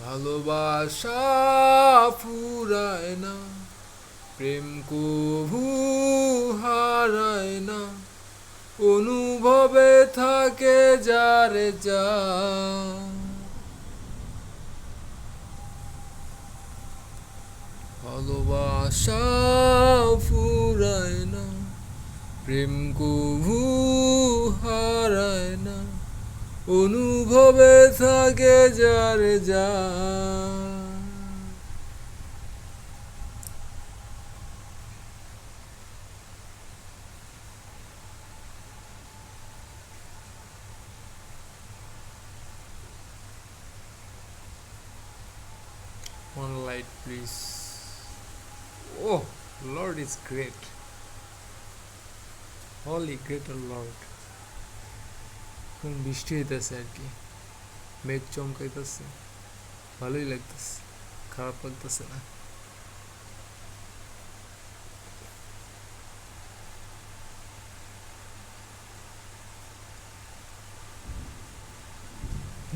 ভালোবাসা ফুরায় না, প্রেম কভু হারায় না, অনুভবে থাকে যারে যা। ভালোবাসা ফুরায় না, প্রেম কভু হারায় না, অনুভবে থাকে যারে যা। One light, please. Oh, Lord is great. Holy greater Lord. এখন বৃষ্টি হইতেছে আর কি, মেঘ চমকাইতেছে, ভালোই লাগতেছে, খারাপ লাগতেছে না।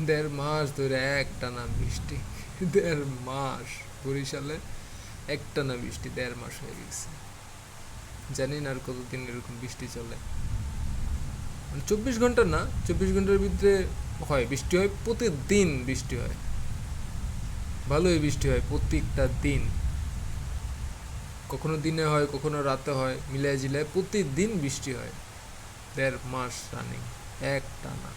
দেড় মাস ধরে একটানা বৃষ্টি, দেড় মাস বরিশালে একটানা বৃষ্টি, দেড় মাস হয়ে গেছে। জানি না আর কতদিন এরকম বৃষ্টি চলে। 24 ঘন্টা না, 24 ঘন্টার ভিতরে হয় বৃষ্টি, হয় প্রতিদিন বৃষ্টি হয়, ভালোই বৃষ্টি হয় প্রত্যেকটা দিন। কখনো দিনে হয়, কখনো রাতে হয়, মিলায় জিলায় প্রতিদিন বৃষ্টি হয়। দেড় মাস রানিং একটানা।